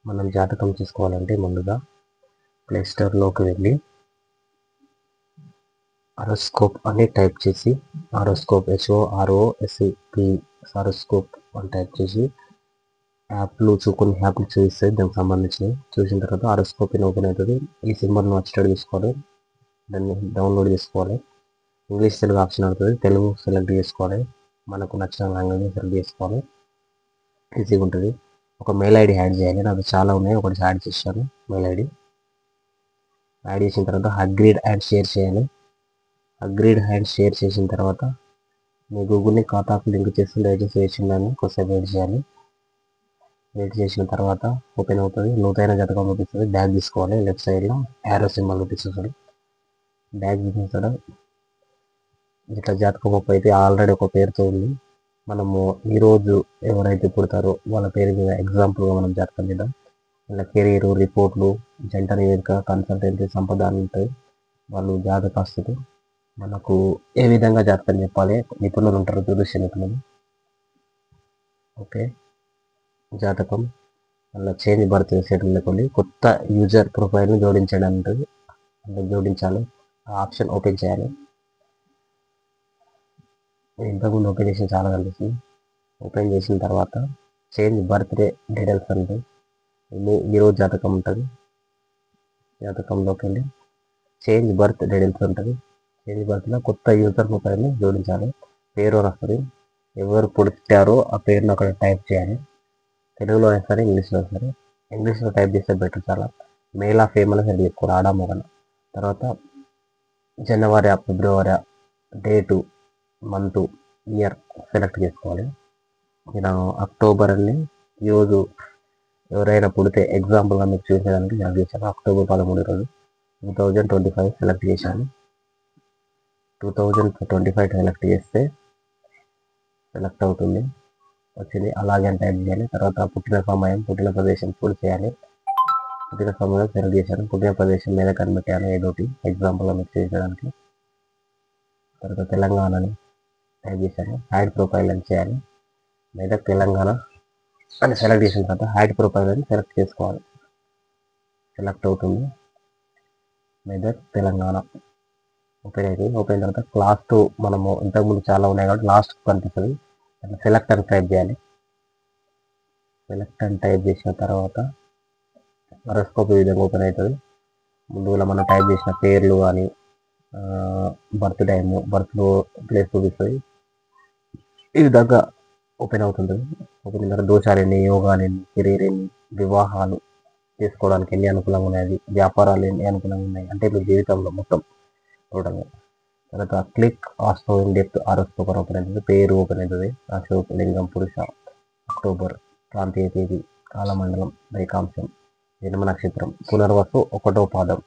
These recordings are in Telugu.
మనం జాతకం చూసుకోవాలంటే ముందుగా ప్లే స్టోర్లోకి వెళ్ళి హారోస్కోప్ అని టైప్ చేసి హారోస్కోప్ HOROSCOP హారోస్కోప్ అని టైప్ చేసి యాప్లు కొన్ని యాప్లు చూపిస్తాయి దానికి సంబంధించినవి. చూసిన తర్వాత హారోస్కోప్ ఓపెన్ అవుతుంది. ఈ సింబల్ని వచ్చేటట్టు తీసుకోవాలి, దాన్ని డౌన్లోడ్ చేసుకోవాలి. ఇంగ్లీష్ తెలుగు ఆప్షన్ అవుతుంది, తెలుగు సెలెక్ట్ చేసుకోవాలి, మనకు నచ్చిన లాంగ్వేజ్ సెలెక్ట్ చేసుకోవాలి. ఈజీగా ఉంటుంది. ఒక మెయిల్ ఐడి యాడ్ చేయాలి, నాకు చాలా ఉన్నాయి, ఒకటి యాడ్ చేశాను. మెయిల్ ఐడి యాడ్ చేసిన తర్వాత అగ్రీడ్ అండ్ షేర్ చేయాలి. అగ్రీడ్ అండ్ షేర్ చేసిన తర్వాత మీ గూగుల్ని ఖాతాకు లింక్ చేసి దయచేసి వేసిందని కొద్దిసేపు వెయిట్ చేయాలి. వెయిట్ చేసిన తర్వాత ఓపెన్ అవుతుంది. నూతన జాతకం చూపిస్తుంది. బ్యాగ్ తీసుకోవాలి, లెఫ్ట్ సైడ్లో యారో సింబల్ చూపిస్తుంది. బ్యాగ్ తీసిన ఇట్లా జాతకం అయితే ఆల్రెడీ ఒక పేరుతో ఉంది. మనము ఈరోజు ఎవరైతే పుడతారో వాళ్ళ పేరు మీద ఎగ్జాంపుల్గా మనం జాతకం చేద్దాం. ఇలా కెరీరు, రిపోర్ట్లు, జంట నివేదిక, కన్సల్టెన్సీ, సంపద ఉంటాయి. వాళ్ళు జాతకాస్తులు మనకు ఏ విధంగా జాతకం చెప్పాలి నిపుణులు ఉంటారు, జ్యోతిష నిపుణులు. ఓకే, జాతకం అలా చేంజ్ బర్త్ సెటిల్ని కొత్త యూజర్ ప్రొఫైల్ని జోడించడానికి జోడించాలి. ఆ ఆప్షన్ ఓపెన్ చేయాలి. ఇంతకుముందు ఓపెన్ చేసిన చాలా కనిపిస్తుంది. ఓపెన్ చేసిన తర్వాత చేంజ్ బర్త్డే డీటెయిల్స్ అంటే ఈరోజు జాతకం ఉంటుంది. జాతకంలోకి వెళ్ళి చేంజ్ బర్త్ డీటెయిల్స్ ఉంటుంది. చేంజ్ బర్త్లో కొత్త యూజర్ ప్రొఫైల్ని జోడించాలి. పేరు వస్తుంది, ఎవరు పుట్టారో ఆ పేరును అక్కడ టైప్ చేయాలి. తెలుగులో అయినా సరే, ఇంగ్లీష్లో అయినా సరే. ఇంగ్లీష్లో టైప్ చేస్తే బెటర్ చాలా. మేల్ ఆఫ్ ఫీమేల్ సెలెక్ట్ చేసుకోవాలి, ఆడ మగన. తర్వాత జనవరి, ఫిబ్రవరి, డేటు, మంత్, ఇయర్ సెలెక్ట్ చేసుకోవాలి. ఇలా అక్టోబర్ అని ఈరోజు ఎవరైనా పుడితే ఎగ్జాంపుల్గా మీకు చూసేదానికి సెలెక్ట్ చేశాను. అక్టోబర్ 13 రోజు 2025 సెలెక్ట్ చేశాను. 2025 సెలెక్ట్ చేస్తే సెలెక్ట్ అవుతుంది, వచ్చింది. అలాగే టైప్ చేయాలి. తర్వాత పుట్టిన సమయం, పుట్టిన ప్రదేశం కూడా చేయాలి. పుట్టిన సమయం సెలెక్ట్ చేశాను. పుట్టిన ప్రదేశం మీద కనిపెట్టాను ఏదోటి ఎగ్జాంపుల్గా మీకు చేసేదానికి. తర్వాత తెలంగాణని టైప్ చేశాను. హైడ్ ప్రొఫైల్ అని చేయాలి. మెదక్ తెలంగాణ అని సెలెక్ట్ చేసిన తర్వాత హైడ్ ప్రొఫైల్ అని సెలెక్ట్ చేసుకోవాలి. సెలెక్ట్ అవుతుంది, మెదక్ తెలంగాణ ఓపెన్ అవుతుంది. ఓపెన్ తర్వాత క్లాస్ 2 మనము ఇంతకుముందు చాలా ఉన్నాయి కాబట్టి లాస్ట్ కనిపిస్తుంది. సెలెక్ట్ అని టైప్ చేయాలి. సెలెక్ట్ అని టైప్ చేసిన తర్వాత హారోస్కోప్ ఈ విధంగా ఓపెన్ అవుతుంది. ముందుగా మనం టైప్ చేసిన పేర్లు కానీ బర్త్ టైము, బర్త్ ప్లేస్ చూపిస్తుంది. ఈ విధంగా ఓపెన్ అవుతుంది. ఓపెన్ అయిన తర్వాత దోషాలు ఎన్ని, యోగాలు ఎన్ని, కెరీర్ ఎన్ని, వివాహాలు చేసుకోవడానికి ఎన్ని అనుకూలంగా ఉన్నాయి, వ్యాపారాలు ఎన్ని అనుకూలంగా ఉన్నాయి అంటే మీ జీవితంలో మొత్తం టోటల్గా. తర్వాత click astro in depth horoscope open అవుతుంది. పేరు ఓపెన్ అవుతుంది. అశోక్, లింగం, పురుష, అక్టోబర్, ప్రాంతీయ తేదీ, కాలమండలం, రేఖాంశం, జన్మ నక్షత్రం, పునర్వసు 1వ పాదం,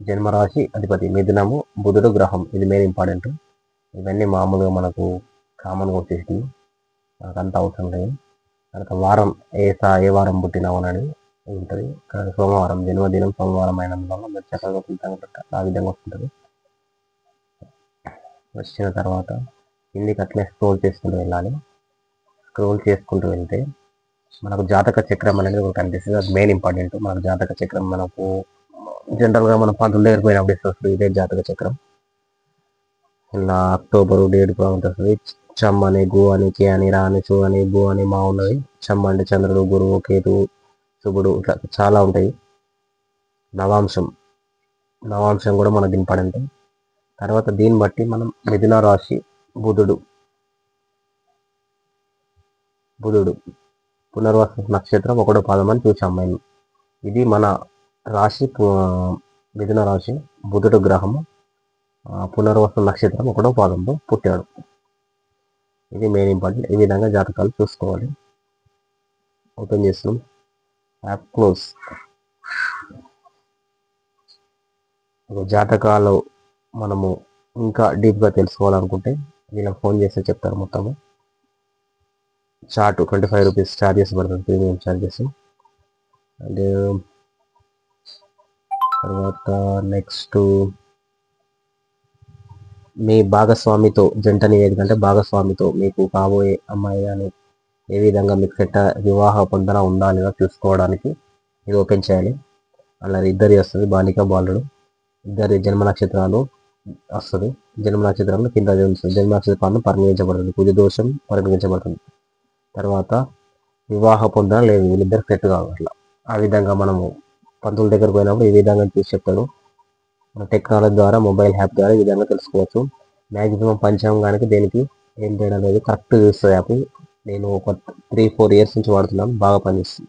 జన్మరాశి అధిపతి మిథునము, బుధుడు గ్రహం. ఇది మెయిన్ ఇంపార్టెంట్. ఇవన్నీ మామూలుగా మనకు కామన్గా వచ్చేసి మనకు అంత అవసరం లేదు. తర్వాత వారం ఏ వారం పుట్టినావు అనేది ఉంటుంది. సోమవారం, జన్మదినం సోమవారం అయినందువల్ల మీరు చక్కగా ఫలితంగా పెట్టాలి. ఆ విధంగా వస్తుంటుంది. వచ్చిన తర్వాత కిందికి అట్లే స్క్రోల్ చేసుకుంటూ వెళ్ళాలి. స్క్రోల్ చేసుకుంటూ వెళ్తే మనకు జాతక చక్రం అనేది ఒకటి కనిపిస్తుంది. అది మెయిన్ ఇంపార్టెంట్. మనకు జాతక చక్రం మనకు జనరల్గా మన పంతుల దగ్గర పోయినప్పుడు వస్తుంది. ఇదే జాతక చక్రం. ఇలా అక్టోబరు డేట్ ఉంటుంది. చమ్ అని, గు అని, కే అని, రా అని, చు అని, బు అని, మా ఉన్నది. చమ్ అంటే చంద్రుడు, గురువు, కేతు, శుభుడు, ఇట్లా చాలా ఉంటాయి. నవాంశం కూడా మనకు ఇంపార్టెంట్. తర్వాత దీన్ని బట్టి మనం మిథున రాశి బుధుడు పునర్వసు నక్షత్రం 1వ పాదం అని చూసాం మేము. ఇది మన రాశి మిథున రాశి, బుధుడు గ్రహము, పునర్వసు నక్షత్రం 1వ పాదంలో పుట్టాడు. ఇది మెయిన్ ఇంపార్టెంట్. ఈ విధంగా జాతకాలు చూసుకోవాలి. ఓపెన్ చేస్తున్నాం, యాప్ క్లోజ్. జాతకాలు మనము ఇంకా డీప్గా తెలుసుకోవాలనుకుంటే వీళ్ళకి ఫోన్ చేస్తే చెప్తారు మొత్తము. చార్ట్ 25 రూపీస్ ఛార్జెస్ పడుతుంది, ప్రీమియం ఛార్జెస్. అండ్ తర్వాత నెక్స్ట్ మీ భాగస్వామితో జంట నివేదిక అంటే భాగస్వామితో మీకు కాబోయే అమ్మాయి కానీ ఏ విధంగా మీకు వివాహ పొందన ఉందా లేదా చూసుకోవడానికి ఇది ఓపెన్ చేయాలి. అలా ఇద్దరి వస్తుంది, బాలిక బాలుడు ఇద్దరి జన్మ నక్షత్రాలు వస్తుంది. జన్మ నక్షత్రాలు కింద వస్తుంది. జన్మ నక్షత్రాలను పరిగణించబడుతుంది, కుజ దోషం పరిగణించబడుతుంది. తర్వాత వివాహ పొందడం లేదు, వీళ్ళిద్దరు సెట్ కావాలి. అట్లా ఆ విధంగా మనము పంతుల దగ్గర పోయినప్పుడు ఈ విధంగా చూసి చెప్తాడు. టెక్నాలజీ ద్వారా, మొబైల్ యాప్ ద్వారా ఈ విధంగా తెలుసుకోవచ్చు. మ్యాక్సిమం పంచాంగానికి దేనికి ఏం తేడా లేదు, కరెక్ట్ చూస్తుంది యాప్. నేను ఒక 3-4 ఇయర్స్ నుంచి వాడుతున్నాను, బాగా పనిచేస్తుంది.